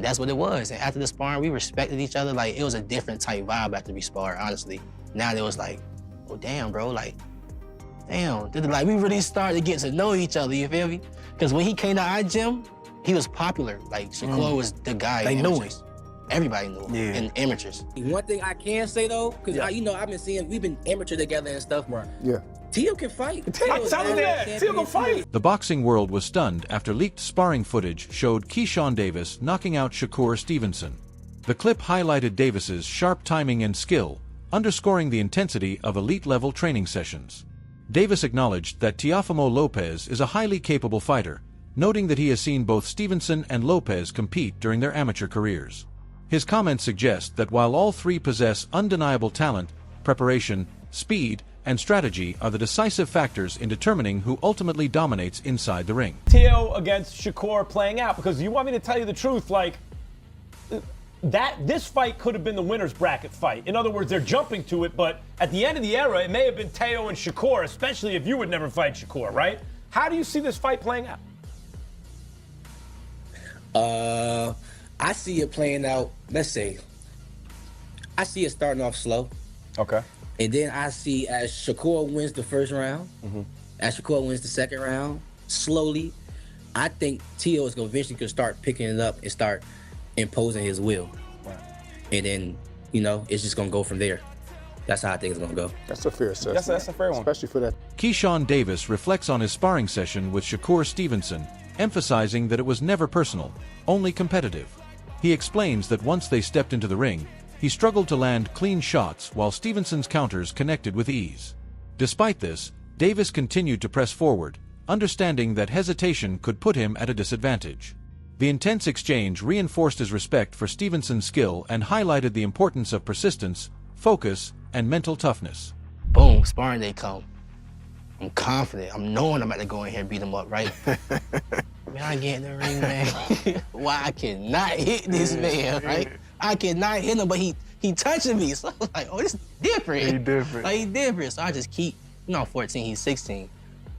that's what it was. And after the sparring, we respected each other. Like, it was a different type vibe after we sparred, honestly. Now it was like, oh, damn, bro, like, damn. Like, we really started to get to know each other, you feel me? Because when he came to our gym, he was popular. Like, Shakur was the guy. They knew him. Everybody knew him, in amateurs. One thing I can say, though, because, I've been seeing, we've been amateur together and stuff. Right. Yeah. Tio can fight. Tio can fight. The boxing world was stunned after leaked sparring footage showed Keyshawn Davis knocking out Shakur Stevenson. The clip highlighted Davis's sharp timing and skill, underscoring the intensity of elite-level training sessions. Davis acknowledged that Teofimo Lopez is a highly capable fighter, noting that he has seen both Stevenson and Lopez compete during their amateur careers. His comments suggest that while all three possess undeniable talent, preparation, speed, and strategy are the decisive factors in determining who ultimately dominates inside the ring. Tio against Shakur playing out, because you want me to tell you the truth, like, this fight could have been the winner's bracket fight. In other words, they're jumping to it, but at the end of the era, it may have been Teo and Shakur, especially if you would never fight Shakur, right? How do you see this fight playing out? I see it playing out, let's say, I see it starting off slow. Okay. And then I see as Shakur wins the first round, as Shakur wins the second round, slowly, I think Tio is going to eventually start picking it up and start imposing his will. Right. And then, it's just going to go from there. That's how I think it's going to go. That's a fair assessment. That's a fair one. Especially for that. Keyshawn Davis reflects on his sparring session with Shakur Stevenson, emphasizing that it was never personal, only competitive. He explains that once they stepped into the ring, he struggled to land clean shots while Stevenson's counters connected with ease. Despite this, Davis continued to press forward, understanding that hesitation could put him at a disadvantage. The intense exchange reinforced his respect for Stevenson's skill and highlighted the importance of persistence, focus, and mental toughness. Boom, sparring day come. I'm confident. I'm knowing I'm about to go in here and beat him up, right? Man, I get in the ring, man. Why I cannot hit this man, right? I cannot hit him, but he touching me. So I was like, oh, this is different. He different. Like, he different. So I just keep, I'm 14, he's 16.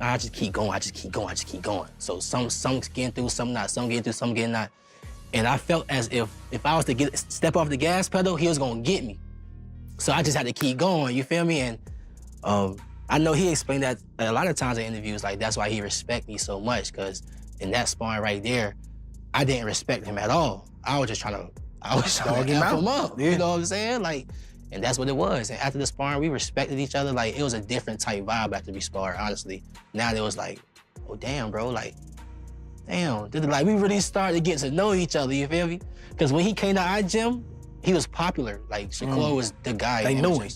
I just keep going, I just keep going. So some getting through, some not, some getting through, some getting not. And I felt as if I was to step off the gas pedal, he was gonna get me. So I just had to keep going, you feel me? And I know he explained that a lot of times in interviews, like that's why he respect me so much, because in that sparring right there, I didn't respect him at all. I was just trying to F him up, you know what I'm saying? Like, and that's what it was. And after the sparring, we respected each other. Like, it was a different type vibe after we sparred, honestly. Now it was like, oh, damn, bro, like, damn. Like, we really started to get to know each other, you feel me? Because when he came to our gym, he was popular. Like, Shakur was the guy. They knew him.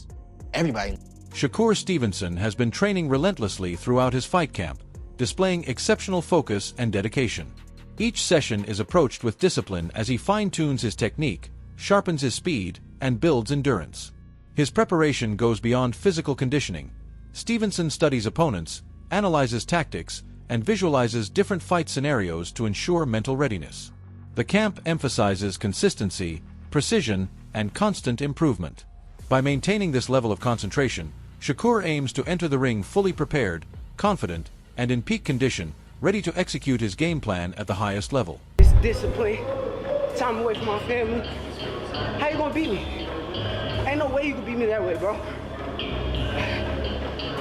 Everybody. Shakur Stevenson has been training relentlessly throughout his fight camp, displaying exceptional focus and dedication. Each session is approached with discipline as he fine-tunes his technique, sharpens his speed, and builds endurance. His preparation goes beyond physical conditioning. Stevenson studies opponents, analyzes tactics, and visualizes different fight scenarios to ensure mental readiness. The camp emphasizes consistency, precision, and constant improvement. By maintaining this level of concentration, Shakur aims to enter the ring fully prepared, confident, and in peak condition, ready to execute his game plan at the highest level. It's discipline, time away from my family. How you gonna beat me? Ain't no way you can beat me that way, bro.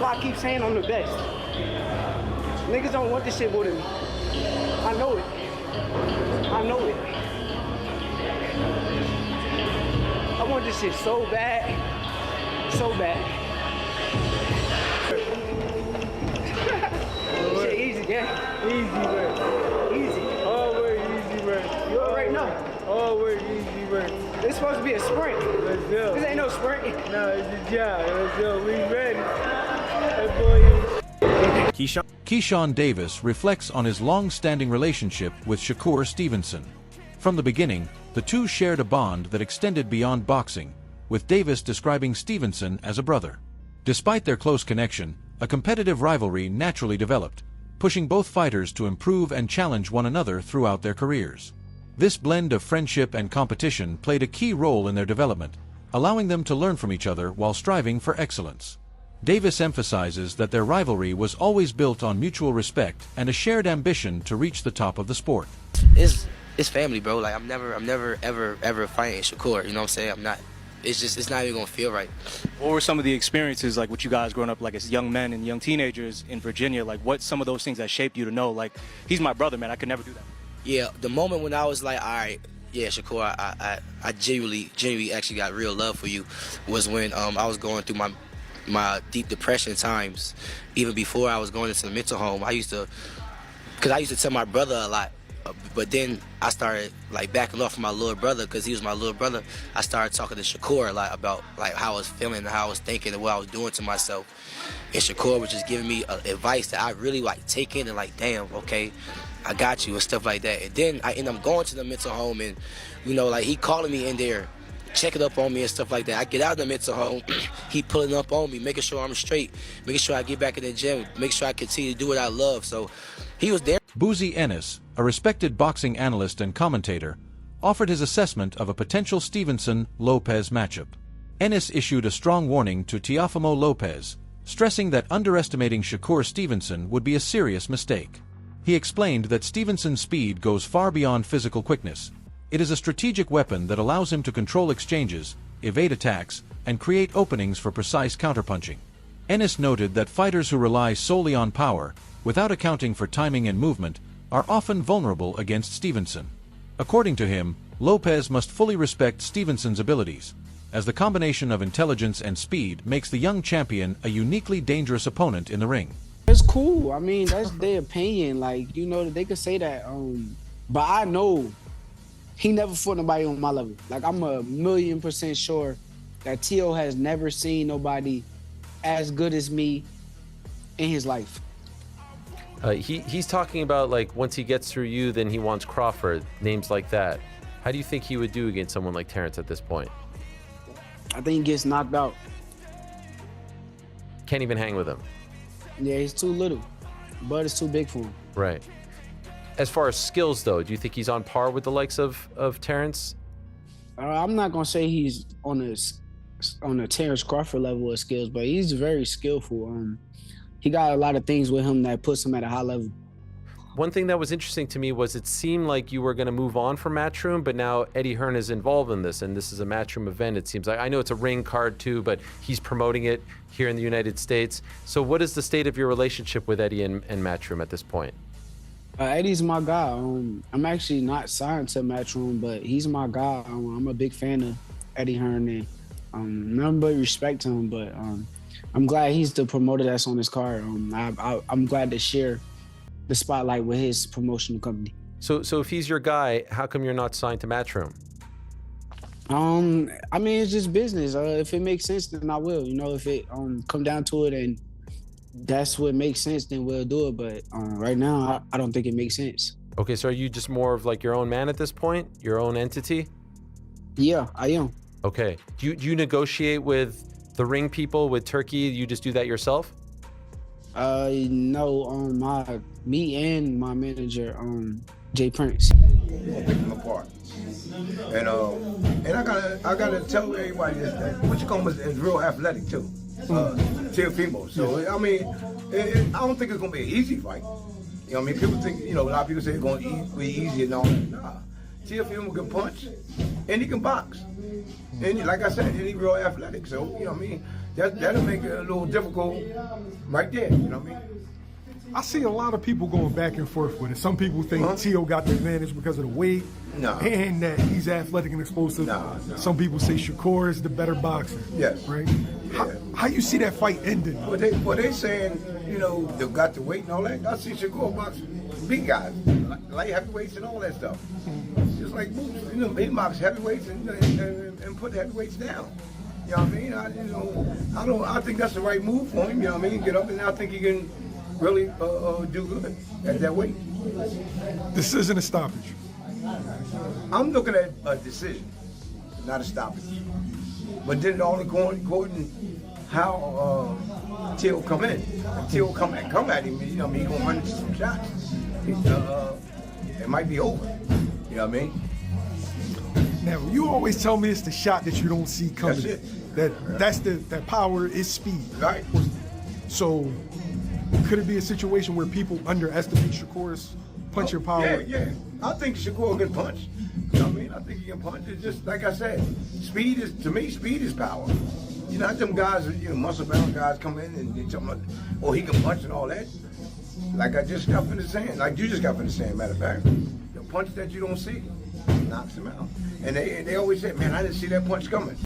Why I keep saying I'm the best. Niggas don't want this shit more than me. I know it. I know it. I want this shit so bad. So bad. Shit easy, yeah. Easy, man. Easy. Always easy, man. You already know. Always easy, man. It's supposed to be a sprint. Let's go. This ain't no sprint. No, it's a job. Let's go. We ready. That boy. Keyshawn Davis reflects on his long-standing relationship with Shakur Stevenson. From the beginning, the two shared a bond that extended beyond boxing, with Davis describing Stevenson as a brother. Despite their close connection, a competitive rivalry naturally developed, pushing both fighters to improve and challenge one another throughout their careers. This blend of friendship and competition played a key role in their development, allowing them to learn from each other while striving for excellence. Davis emphasizes that their rivalry was always built on mutual respect and a shared ambition to reach the top of the sport. It's it's family, bro. Like I'm never ever fighting Shakur. You know what I'm saying? I'm not. It's not even gonna feel right. What were some of the experiences like with you guys growing up like as young men and young teenagers in Virginia? Like what some of those things that shaped you to know like he's my brother, man. I could never do that. Yeah, the moment when I was like, all right, yeah, Shakur, I genuinely actually got real love for you was when I was going through my deep depression times. Even before I was going into the mental home, I used to tell my brother a lot. But then I started like backing off from my little brother because he was my little brother. I started talking to Shakur a lot about like how I was feeling and how I was thinking and what I was doing to myself. And Shakur was just giving me advice that I really like take in and like, damn, okay, I got you and stuff like that. And then I end up going to the mental home and, you know, like he calling me in there, checking up on me and stuff like that. I get out of the mental home, he pulling up on me, making sure I'm straight, making sure I get back in the gym, making sure I continue to do what I love. So he was there. Boozy Ennis, a respected boxing analyst and commentator, offered his assessment of a potential Stevenson-Lopez matchup. Ennis issued a strong warning to Teofimo Lopez, stressing that underestimating Shakur Stevenson would be a serious mistake. He explained that Stevenson's speed goes far beyond physical quickness. It is a strategic weapon that allows him to control exchanges, evade attacks, and create openings for precise counterpunching. Ennis noted that fighters who rely solely on power, without accounting for timing and movement, are often vulnerable against Stevenson. According to him, Lopez must fully respect Stevenson's abilities, as the combination of intelligence and speed makes the young champion a uniquely dangerous opponent in the ring. It's cool. I mean, that's their opinion. Like, you know, they could say that. But I know he never fought nobody on my level. Like, I'm 1,000,000% sure that Tio has never seen nobody as good as me in his life. He's talking about, like, once he gets through you, then he wants Crawford, names like that. How do you think he would do against someone like Terrence at this point? I think he gets knocked out. Can't even hang with him. Yeah, he's too little. Bud is too big for him. Right. As far as skills, though, do you think he's on par with the likes of Terrence? I'm not going to say he's on a Terrence Crawford level of skills, but he's very skillful. He got a lot of things with him that puts him at a high level. One thing that was interesting to me was it seemed like you were going to move on from Matchroom, but now Eddie Hearn is involved in this, and this is a Matchroom event, it seems like. I know it's a ring card too, but he's promoting it here in the United States. So what is the state of your relationship with Eddie and Matchroom at this point? Eddie's my guy. I'm actually not signed to Matchroom, but he's my guy. I'm a big fan of Eddie Hearn, and nothing but respect to him, but I'm glad he's the promoter that's on this card. I'm glad to share the spotlight with his promotional company. So if he's your guy, how come you're not signed to Matchroom? I mean, it's just business. If it makes sense, then I will. You know, if it come down to it and that's what makes sense, then we'll do it. But right now, I don't think it makes sense. Okay, so are you just more of like your own man at this point? Your own entity? Yeah, I am. Okay. Do you negotiate with the ring people, with Turkey? You just do that yourself? No, me and my manager, Jay Prince. Pick them apart. And I gotta tell everybody this, that Wichicombe is real athletic too. Teofimo. So I mean, I don't think it's gonna be an easy fight. You know what I mean? People think, you know, a lot of people say it's gonna be easy and all that. Nah. Teofimo can punch and he can box. And like I said, he's real athletic. So, you know what I mean? That'll make it a little difficult right there, you know what I mean? I see a lot of people going back and forth with it. Some people think Tio got the advantage because of the weight and that he's athletic and explosive. Some people say Shakur is the better boxer. Yes. Right? How you see that fight ending? Well, they saying, you know, they've got the weight and all that. I see Shakur box big guys, light heavyweights and all that stuff. Just like Boots, you know, he box heavyweights and put heavyweights down. You know what I mean? I think that's the right move for him. You know what I mean? Get up, and I think he can really do good at that weight. This isn't a stoppage. I'm looking at a decision, not a stoppage. But then it all according how Tio come in. If Tio come at him, you know what I mean? He's gonna run into some shots. It might be over. You know what I mean? Now, you always tell me it's the shot that you don't see coming. That's it. That power is speed. Right. So, could it be a situation where people underestimate Shakur's punching power? Yeah. I think Shakur can punch. You know what I mean? I think he can punch. It's just like I said, speed is power. You know, not them guys, muscle bound guys come in and they talking about, oh, he can punch and all that. Like I just got finished saying, like you just got finished saying, matter of fact, the punch that you don't see knocks him out. And they always say, man, I didn't see that punch coming.